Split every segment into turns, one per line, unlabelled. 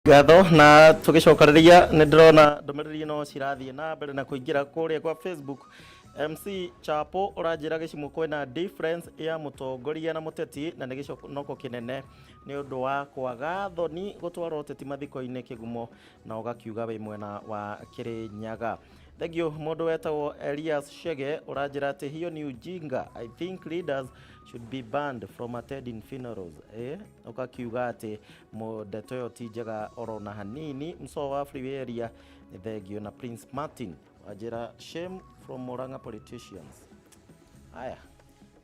Gatho na tugicokereria ni ndirona ndomereri no cirathie na mbere na kuingira kuria kwa Facebook. MC Chapo urajira gicimo kwena difference ya mutongoria na muteti na nigiconoko kinene ni undu wa kwaga thoni gutwara uteti mathiko-ini kigumo na ugakiuga we mwena wa Kirinyaga. Thegio mundu wetagwo Elias Shege urajira ati hiyo ni ujinga. I think leaders should be banned from attending funerals. Ugakiuga ati mudeto yo tijaga orona hanini mso wa free area. Thegio na Prince Martin ajira shame from Moranga politicians. Aya,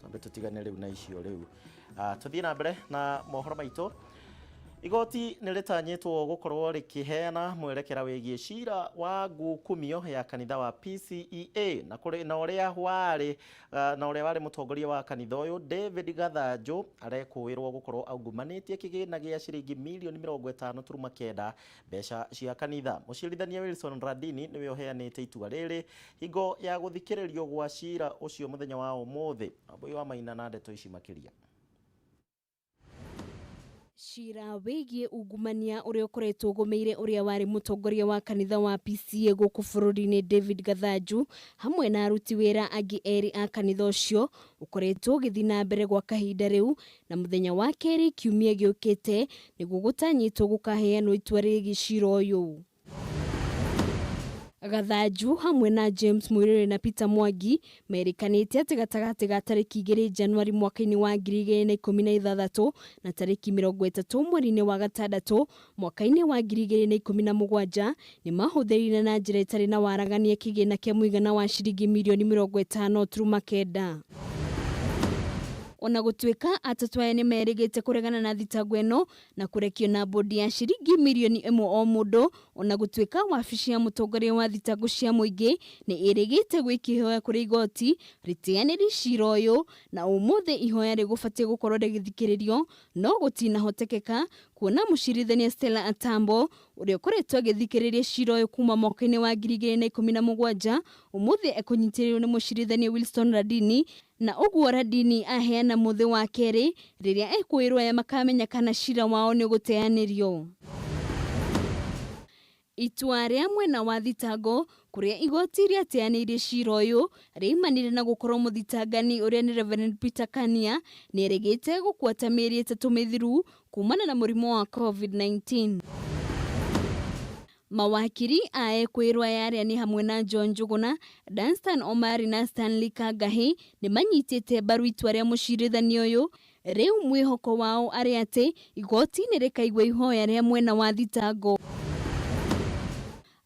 tumbe tutigane riu na icio riu. Tuthie na mbere na mohoro maito. Igoti niritanyitwo gukorwo rikiheana mwerekera wigie cira wa ngukumio ya kanitha wa PCEA na kuri na uria wari mutongoria wa kanitha uyu David Gathanju arekuwirwo gukorwo aungumanitie kigina gia ciringi milioni 50.9 mbeca cia kanitha. Mucirithania Wilson Radini niwe uheanite itua riri higo ya guthikiririo gwa cira ucio muthenya wa umuthi. Abui wa maina na ndeto ici makiria.
Cira wigie ungumania uria ukoretwo ugomeire uria wari mutongoria wa kanitha wa PCA guku bururi-ini David Gathanju hamwe na aruti wira angi eri a kanitha ucio ukoretwo ugithi na mbere gwa kahinda riu na muthenya wa keri kiumia giukite niguo gutanyitwo gukaheanwo itua rigi cira uyu. Gathanju hamwe na James Mwirire na Peter Mwangi merikanite ati gatagati ga tariki 2 Januari mwaka-ini wa 2016 na tariki 30 mweri-ini wa gatandatũ mwaka-ini wa 2017 ni mahũthĩrire na njĩra itarĩ na waragania kĩgĩna kĩa mũigana wa ciringi milioni 50.9. Ona gũtuĩka atatu aya nĩmerĩgĩte kũregana na thitango ĩno na kũrekio na bodi ya ciringi milioni 1 o mũndũ, ona gũtuĩka wabici ya mũtongoria wa thitango cia mũingĩ nĩ ĩrĩgĩte gwĩka ihoya kũrĩ igoti rĩteanĩri cira ũyũ na ũmũthĩ ihoya rĩgũbatiĩ gũkorwo rĩgĩthikĩrĩrio no gũtinahotekeka kuona mũcirithania Stella Atambo ũrĩa ũkoretwo agĩthikĩrĩria cira ũyũ kuma mwaka-inĩ wa 2017 ũmũthĩ ekũnyitĩrĩirwo nĩ mũcirithania Wilson Radini na ũguo Radini aheana mũthĩ wa kerĩ rĩrĩa ekwĩrwo aya makamenya kana cira wao nĩ gũteanĩrio. Itua rĩa mwena wa thitango kuria igoti rĩateanĩirie cira ũyũ rĩimanire na gũkorwo mũthitangani ũrĩa nĩ Reverend Peter Kania nĩ erĩgĩte gũkwata mĩeri 3 mĩthiru kumana na mũrimũ wa COVID-19. Mawakiri a ekwĩrwo aya arĩa nĩ hamwe na John Njuguna, Danstan Omari na Stanley Kangahi nĩ manyitĩte mbaru itua rĩa mũcirithania ũyũ. Rĩu mwĩhoko wao arĩ atĩ igoti nĩ rĩkaigua ihoya rĩa mwena wa thitango.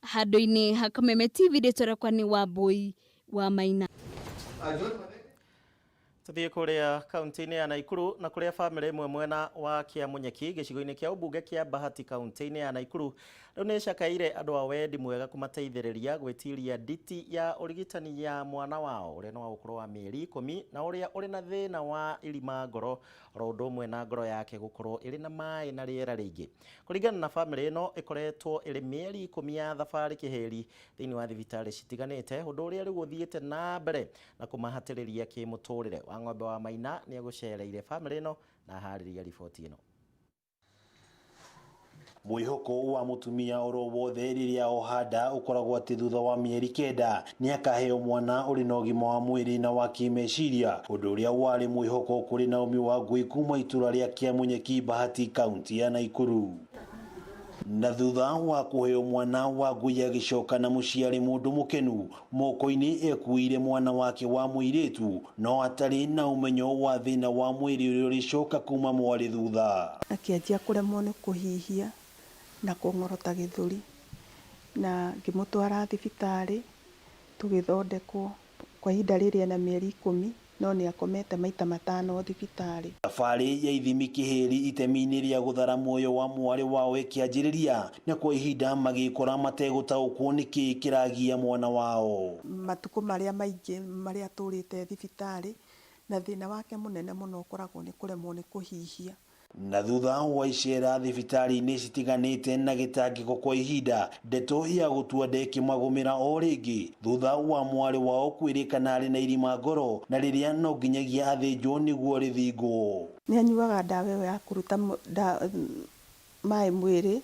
Handũ-inĩ ha Kameme Tv rĩtũrakwa nĩ Wambui wa Maina.
Tuthie kuria kaunti-ini ya Naikuru na kuria family imwe mwena wa Kiamunyeki gicigo-ini kia ubunge kia Bahati kaunti-ini ya Naikuru riu ni cakaire andu a wendi mwega kumateithĩrĩria gwĩtiria nditi ya urigitani ya mwana wao uria no gũkorwo wa mĩeri 10 na uria uri na thĩna wa irima ngoro oro ũndũ ũmwe na ngoro yake gũkorwo ĩrĩ na maĩ na rĩera rĩingĩ. Kũringana na family ĩno ĩkoretwo ĩrĩ mĩeri 10 ya thabarĩ kĩheri thĩinĩ wa thibitarĩ citiganĩte ũndũ ũrĩa rĩu ũthiĩte na mbere na kũmahatĩrĩria kĩmũtũrĩre. Ng'ombe wa Maina nĩ agũcereire family ĩno na harĩria riboti ĩno.
Mwĩhoko wa mutumia oro wothe rĩrĩa ohanda ũkoragwo atĩ thutha wa mĩeri 9 nĩ akaheo mwana ũrĩ na ũgima wa mwĩrĩ na wa kĩmeciria, ũndũ ũrĩa warĩ mwĩhoko kũrĩ Naomi Wangui kuma itũra rĩa Kiamunyeki Bahati kaunti ya Naikuru. Na thutha wa kuheo mwana Wangui agĩcoka na mũciari mũndũ mũkenu moko-inĩ ekuire mwana wake wa mũirĩtu no atarĩ na ũmenyo wa thĩna wa mwĩrĩ ũrĩa ũrĩcoka kuma mwarĩ thutha.
Akĩanjia kũremwo nĩ kũhihia na kũng'orota gĩthũri na ngĩmũtwara thibitarĩ tũgĩthondekwo kwa ihinda rĩrĩa na mĩeri 10 no nĩ akomete maita 5 thibitarĩ.
Thabarĩ ya ithimi kĩheri itemi-inĩ rĩa gũthara muoyo wa mwarĩ wao ĩkĩanjĩrĩria na kwa ihinda magĩkora mategũtaũkwo nĩkĩ kĩragia mwana wao.
Matukũ marĩa maingĩ marĩa tũrĩte thibitarĩ na thĩna wake mũnene mũno ũkoragwo nĩ kũremwo nĩ kũhihia.
Na thutha wa icera thibitarĩ-inĩ citiganĩte na gĩtangĩko kwa ihinda, ndeto ya gũtua ndĩkĩmagũmĩra o rĩngĩ thutha wa mwarĩ wao kwĩrĩkana arĩ na irima ngoro na rĩrĩa no nginyagia athĩnjwo nĩguo rĩthingwo.
Nĩ anyuaga ndawa ĩyo ya kũruta maĩ mwĩrĩ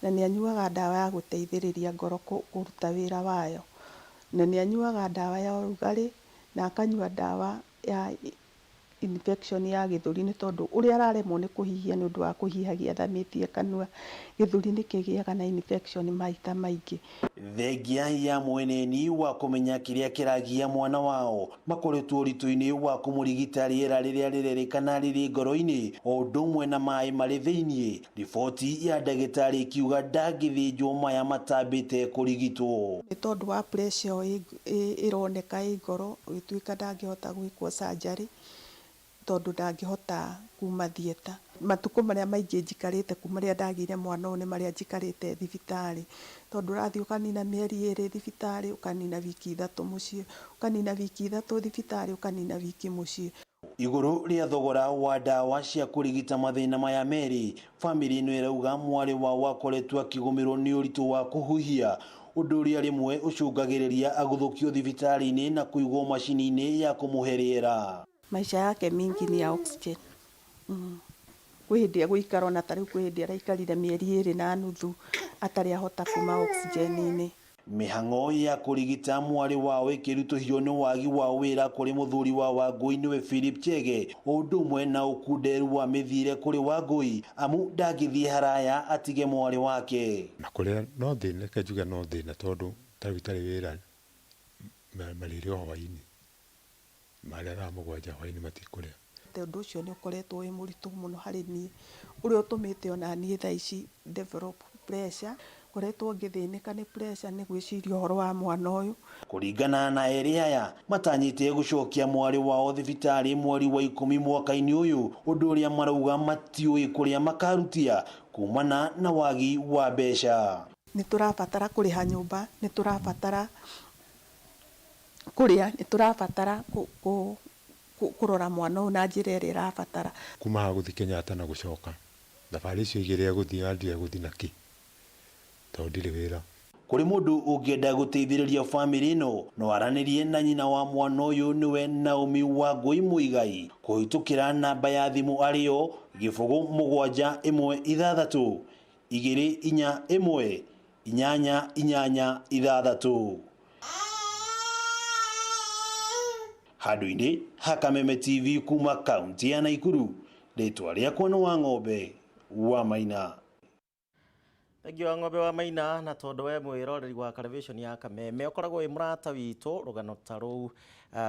na nĩ anyuaga ndawa ya gũteithĩrĩria ngoro kũruta wĩra wayo, na nĩ anyuaga ndawa ya ũrugarĩ, na akanyua ndawa ya infection ya gĩthũri, nĩ tondũ ũrĩa araremwo nĩ kũhihia nĩ ũndũ wa kũhihagia thamĩtie kanua, gĩthũri nĩ kĩgĩaga na infection maita maingĩ.
Thengia ya mweneni wa kũmenya kĩrĩa kĩragia mwana wao makoretwo ũritũ-inĩ wa kũmũrigita rĩera rĩrĩa rĩrerĩkana rĩrĩ ngoro-inĩ o ũndũ ũmwe na maĩ marĩ thĩinĩ. Riboti ya ndagĩtarĩ ikiuga ndangĩthĩnjwo maya matambĩte kũrigitwo.
Nĩ tondũ wa pressure ĩroneka ĩ ngoro, gĩtuĩka ndangĩhota gwĩkwo surgery, tondũ ndangĩhota kuma thieta. Matukũ marĩa maingĩ njikarĩte kuma rĩrĩa ndagĩire mwana ũyũ nĩ marĩa njikarĩte thibitarĩ, tondũ ũrathiĩ ũkanina mĩeri 2 thibitarĩ, ũkanina wiki 3 mũciĩ, ũkanina wiki 3 thibitarĩ, ũkanina wiki mũciĩ.
Igũrũ rĩa thogora wa ndawa cia kũrigita mathĩna maya merĩ, famĩlĩ ĩno ĩrauga mwarĩ wao akoretwo akĩgũmĩrwo nĩ ũritũ wa kũhuhia, ũndũ ũrĩa rĩmwe ũcũngagĩrĩria agũthũkio thibitarĩ-inĩ na kũigwo macini-inĩ ya kũmũhe rĩera.
Maisha yake mingi ni ya oxygen. Kwĩ hĩndĩ gũikara ona tarĩu kwĩ hĩndĩ araikarire mĩeri 2.5 atarĩ ahota kuma oxygen-inĩ.
Mĩhang'o ya kũrigita mwarĩ wao ĩkĩritũhio nĩ wagi wa wĩra kũrĩ mũthuri wa Wangũi nĩwe Philip Chege, o ũndũ ũmwe na ũkunderu wa mĩthiĩre kũrĩ Wangũi amu ndangĩthiĩ haraya atige mwarĩ wake.
Na kũrĩa no thĩna, reke njuge no thĩna, tondũ tarĩu itarĩ wĩra marĩrĩ o hwainĩ, marĩa thaa 7 hwainĩ matikũrĩa.
Ũndũ ũcio nĩ ũkoretwo wĩ mũritũ mũno harĩ niĩ, ũrĩa ũtũmĩte ona niĩ thaa ici develop pressure, koretwo ngĩthĩnĩka nĩ pressure nĩ gwĩciria ũhoro wa mwana ũyũ.
Kũringana na erĩ aya matanyĩte gũcokia mwarĩ wao thibitarĩ mweri wa 10 mwaka-inĩ ũyũ, ũndũ ũrĩa marauga matiũĩ kũrĩa makarutia kumana na wagi wa mbeca.
Nĩ tũrabatara kũrĩha nyũmba, nĩ tũrabatara kũrĩa, nĩ tũrabatara kũrora mwana ũyũ na njĩra ĩrĩa ĩrabatara.
Kuma haha gũthiĩ Kenyatta na gũcoka, thabarĩ icio igĩrĩ egũthiĩ na ndirĩ egũthiĩ na kĩ, tondũ ndirĩ wĩra.
Kũrĩ mũndũ ũngĩenda gũteithĩrĩria famĩlĩ ĩno no aranĩrie na nyina wa mwana ũyũ nĩwe Naomi Wangũi Mũigai kũhĩtũkĩra namba ya thimũ arĩyo 0716 241 886. Handũ-inĩ ha Kameme TV kuma kaunti ya Naikuru, rĩtwa rĩakwa nĩ Wang'ombe wa Maina.
Thangi wa Ng'ombe wa Maina, na tondũ we mwĩroreri wa television ya Kameme ũkoragwo wĩ mũrata witũ, rũgano ta rũu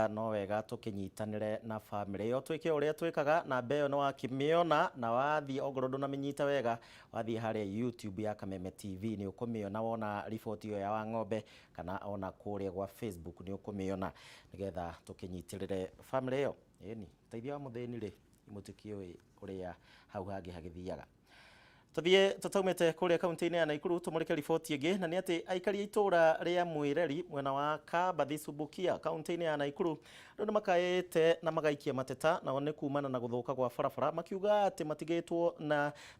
no wega tũkĩnyitanĩre na famĩlĩ ĩyo twĩke ũrĩa twĩkaga. Namba ĩyo nĩ wakĩmĩona na wathiĩ ongorwo ndũnamĩnyita wega, wathiĩ harĩa YouTube ya Kameme TV nĩ ũkũmĩona, wona riboti ĩyo ya Wang'ombe kana ona kũrĩa gwa Facebook nĩ ũkũmĩona, nĩgetha tũkĩnyitĩrĩre famĩlĩ ĩyo. Ĩni teithia wa mũthĩni rĩ mũtikĩũĩ ũrĩa hau hangĩ hagĩthiaga. Tuthiĩ tutaumĩte kũrĩa kaunti-inĩ ya Naikuru tũmũrĩke riboti ĩngĩ, na nĩ atĩ aikari a itũũra rĩa Mwĩreri mwena wa Kabathi Subukia kaunti-inĩ ya Naikuru rĩu nĩ makaĩte na magaikia mateta nao nĩ kumana na gũthũka gwa barabara, makiuga atĩ matigĩtwo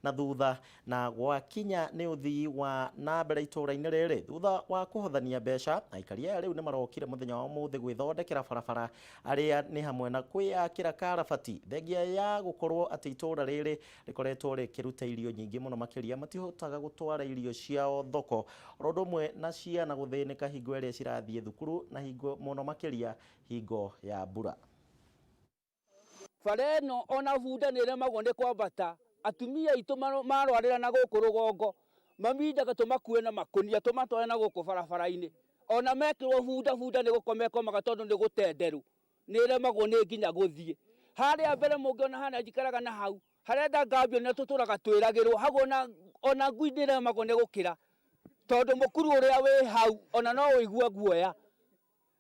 na thutha na gwakinya nĩ ũthii wa na mbere itũũra-inĩ rĩrĩ thutha wa kũhothania mbeca. Aikari aya rĩu nĩ marokire mũthenya wa ũmũthĩ gwĩthondekera barabara, arĩa nĩ hamwe na kwĩyakĩra karabati thengia ya gũkorwo atĩ itũũra rĩrĩ rĩkoretwo rĩkĩruta irio nyingĩ mũno makĩria matihotaga gũtwara irio ciao thoko, oro ũndũ ũmwe na ciana gũthĩnĩka hingo ĩrĩa cirathiĩ thukuru na hingo mũno makĩria hingo ya mbura.
Bara ĩno ona bunda nĩ ĩremagwo nĩ kwambata, atumia aitũ marwarĩra na gũkũ rũgongo mamindaga tũmakue na makũnia tũmatware na gũkũ barabara-inĩ, ona mekĩrwo bunda nĩ gũkomaga tondũ nĩ gũtenderũ, nĩ ĩremagwo nĩ nginya gũthiĩ. Harĩa mbere mũngĩona hana njikaraga na hau harĩa ndangambio nĩ tũtũraga twĩragĩrwo hau, ona ngui nĩ ĩremagwo nĩ gũkĩra tondũ mũkuru ũrĩa wĩ hau ona no ũigua guoya.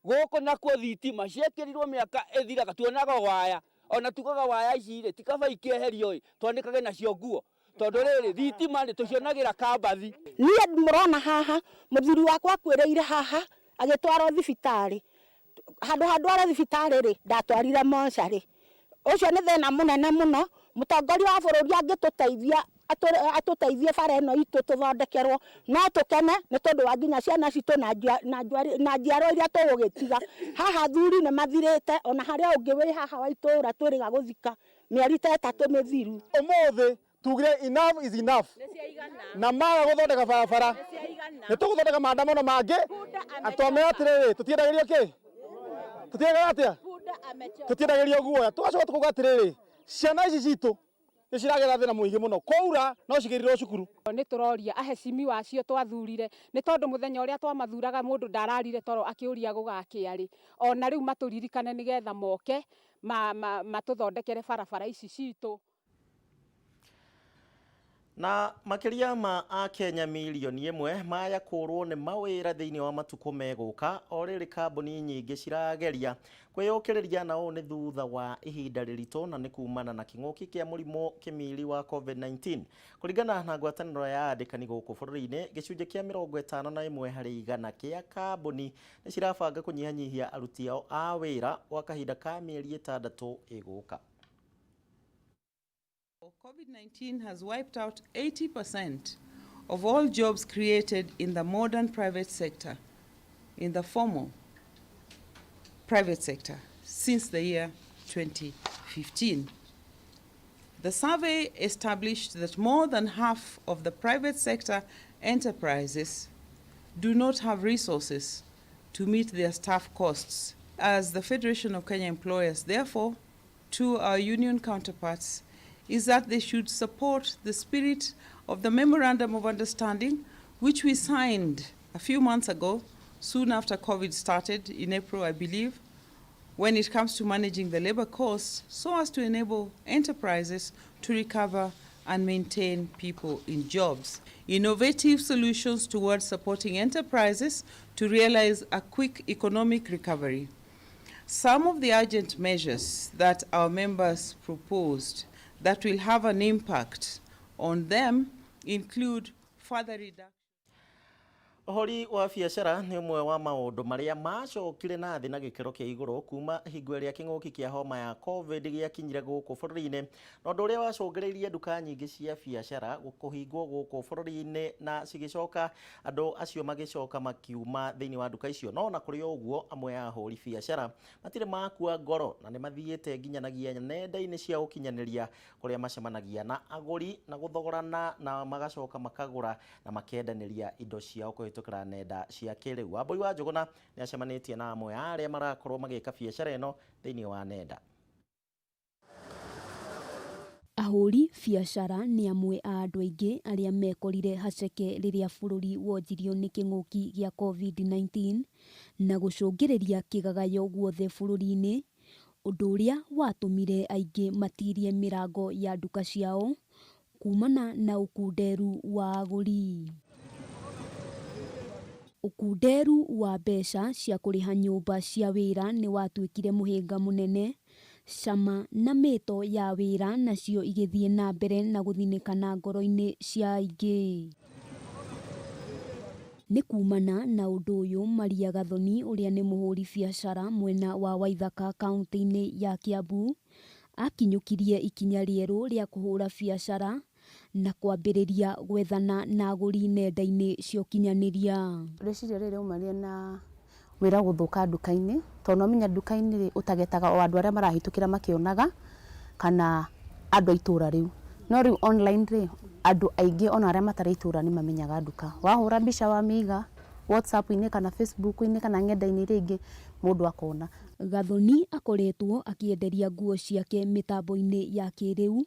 Gũkũ nakuo thitima ciekĩrirwo mĩaka ĩthiraga, tuonaga waya, ona tugaga waya ici rĩ tikaba ikĩeherio ĩ twanĩkage nacio nguo, tondũ rĩrĩ thitima nĩ tũcionagĩra Kabathi.
Niĩ mũrona haha mũthuri wakwa akwĩrĩire haha agĩtwarwo thibitarĩ, handũ ndware thibitarĩ rĩ ndatwarire mocarĩ. Ũcio nĩ thĩna mũnene mũno, mũtongoria wa bũrũri angĩtũteithia atũteithie bara ĩno itũ tũthondekerwo no tũkene, nĩ tondũ wa nginya ciana citũ na njiarwa iria tũgũgĩtiga. Haha thuri nĩ mathirĩte, ona harĩa ũngĩ wĩ haha wa itũũra twĩrĩga gũthika mĩeri ta 3 mĩthiru.
Ũmũthĩ
tugire enough is enough na maga guthondeka barabara ni tuguthondeka maandamano mangi atome atiriri tutiendagirio ki tutiendagirio guoya tugacoka tukuga atiriri ciana ici citu niciragetha thina muingi muno kwaura no cigirirwo cukuru
ni turoria ahecimi wacio twathurire ni tondu muthenya uria twamathuraga mundu ndararire toro akiuria gugakiari ona riu maturirikane nigetha moke matuthondekere barabara ici citu.
Na makiria ma Akenya milioni 1 maya kurwo ni mawira thiini wa matuko meguka oriri kambuni nyingi cirageria kwiyukiriria nao ni thutha wa ihinda ririto na ni kumana na king'uki kia murimo kimili wa COVID-19 kuringana na ngwataniro ya andikani guku bururi-ini gicunje kia 51 hari 100 kia kambuni ni cirabanga kunyihanyihia aruti ao a wira wa kahinda ka mieri 6 iguka.
COVID-19 has wiped out 80% of all jobs created in the modern private sector, in the formal private sector, since the year 2015. The survey established that more than half of the private sector enterprises do not have resources to meet their staff costs. As the Federation of Kenya Employers, therefore, to our union counterparts, is that they should support the spirit of the Memorandum of Understanding, which we signed a few months ago, soon after COVID started, in April, I believe, when it comes to managing the labor costs, so as to enable enterprises to recover and maintain people in jobs. Innovative solutions towards supporting enterprises to realize a quick economic recovery. Some of the urgent measures that our members proposed that will have an impact on them include further reduction.
Uhori wa biacara ni umwe wa maundu maria macokire na thi na gikero kia iguru kuma hingo ria king'uki kia homa ya COVID giakinyire guku bururi-ini na undu uria wacungiririe nduka nyingi cia biacara kuhingwo guku bururi-ini na cigicoka andu acio magicoka makiuma thiini wa nduka icio no na kuri uguo amwe ya ahuri biacara matire makua ngoro na ni mathiete nginyanagia nenda-ini cia ukinyaniria kuria macemanagia na aguri na guthogorana na magacoka makagura na makendaniria indo ciao kuhitukira nenda cia kiriu. Wambui wa Njuguna ni acemanitie na amwe aria marakorwo magika biacara ino thiini wa nenda.
Ahuri biacara ni amwe a andu aingi aria mekorire haceke riria bururi wonjirio ni king'uki gia COVID-19 na gucungiriria kigagayo guothe bururi-ini, undu uria watumire aingi matirie mirango ya nduka ciao kumana na ukunderu wa aguri. Ukunderu wa mbeca cia kuriha nyumba cia wira ni watuikire muhinga munene, cama na mito ya wira nacio igithie na mbere na guthinikana ngoro-ini cia aingi. Ni kumana na undu uyu Maria Gathoni uria ni muhuri biacara mwena wa Waithaka kaunti-ini ya Kiambu akinyukirie ikinya rieru ria kuhura biacara na kwambiriria gwethana na aguri nenda-ini cia ukinyaniria.
Reciria riri umarie na wira guthuka nduka-ini tondu menya nduka-ini ri utagetaga o andu aria marahitukira makionaga kana andu itura riu no riu online ri andu aingi ona aria matari itura ni mamenyaga nduka. Wahura mbica wa miga WhatsApp-ini kana Facebook-ini kana ng'enda-ini ringi mundu akona.
Gathoni akoretwo akienderia nguo ciake mitambo-ini ya kiriu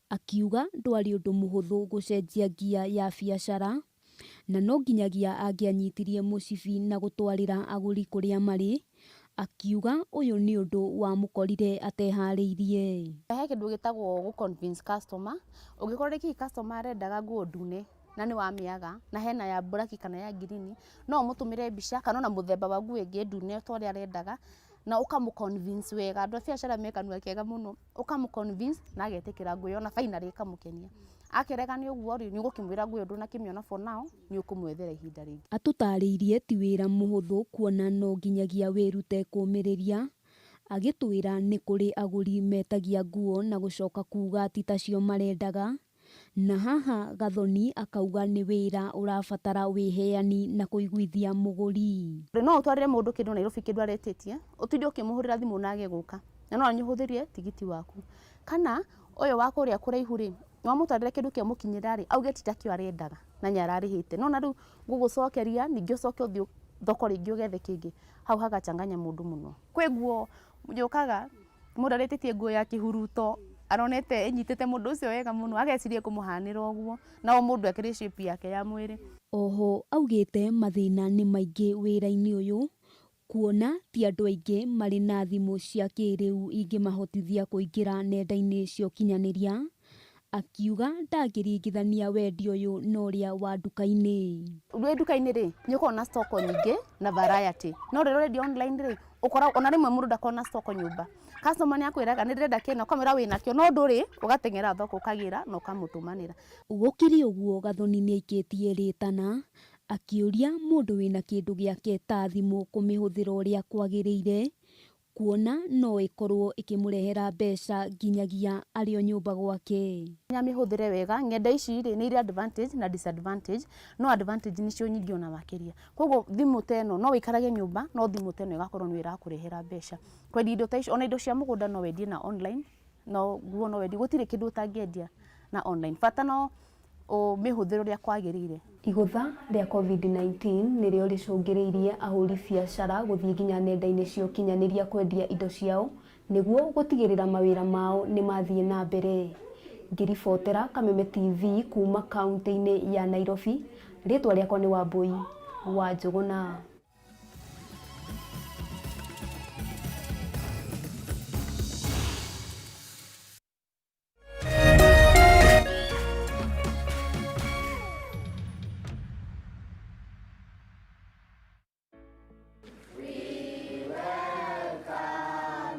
akiuga ndwari undu muhuthu gucenjia ngia ya biacara na no nginyagia angianyitirie mucibi na gutwarira aguri kuria mari, akiuga uyu ni undu wa mukorire atehariirie.
He kindu gitagwo gu convince customer, ungikorera ki customer arendaga nguo ndune na ni wamiaga na hena ya black kana ya green, no mutumire mbica kana na muthemba wa nguo ingi ndune tori arendaga na ukamuconvince wega. Andu a biacara mekanua kega muno, ukamuconvince na agetikira nguo na finally ikamukenia. Akirega ni uguo ri ni ugukimwira nguo ndu na kimiona for now ni ukumwethera ihinda ringi.
Atutariirie ti wira muhuthu kuona no nginyagia wirute kumiriria, agitwira ni kuri aguri metagia nguo na gucoka kuga ti tacio marendaga, na haha Gathoni akauga ni wira urabatara wiheani na kuiguithia muguri.
No utwarire mundu kindu Nairobi kindu aretitie utinde ukimuhurira thimu na age guka na no anyihuthirie tigiti waku, kana uyu wa kuria kuraihu ri wa mutwarire kindu kia mukinyira ri auge ti takio arendaga na nyararihite no na riu gugucokeria ningi ucoke uthio thoko ringi ugethe kingi hau hagachanganya mundu muno kwi nguo njukaga mundu aretitie nguo ya kihuruto aronete enyitete mundu ucio wega muno agecirie kumuhanira uguo na o mundu akiri shape yake ya mwiri.
Oho augite mathina ni maingi wira-ini uyu kuona ti andu aingi mari na thimu cia kiriu ingimahotithia kuingira nenda-ini cia ukinyaniria, akiuga ndagiringithania wendi uyu no ria wa nduka-ini.
Uri nduka-ini ri ni ukona stock nyingi na variety no ri ready online ri ukora ona rimwe mundu ndakona stock nyumba customer ni akwiraga ni ndirenda kina ukamwira wina kio no nduri ugatengera thoko ukagira no kamutumanira.
Gukiri uguo Gathoni ni aikitie ritana akiuria mundu wina kindu giake ta thimu kumihuthira uria kwagiriire kuona no ikorwo ikimurehera mbeca nginyagia ario nyumba gwake.
Nyamihuthire wega ngenda ici ri ni iri advantage na disadvantage no advantage nicio nyingi ona makiria koguo thimu teno no wikarage nyumba no thimu teno igakorwo ni irakurehera mbeca kwendi indo ta ici ona indo cia mugunda no wendie na online no guo no wendie gutire kindu utangiendia na online bata no o mihuthiro ria kwagirire.
Igutha ria COVID-19 nirio ricungiriirie ahuri biacara guthii nginya nenda-ini cia ukinyaniria kwendia indo ciao niguo gutigirira mawira mao ni mathie na mbere. Ngiribotera Kameme TV kuma kaunti-ini ya Nairobi, ritwa riakwa ni Wambui wa Njuguna.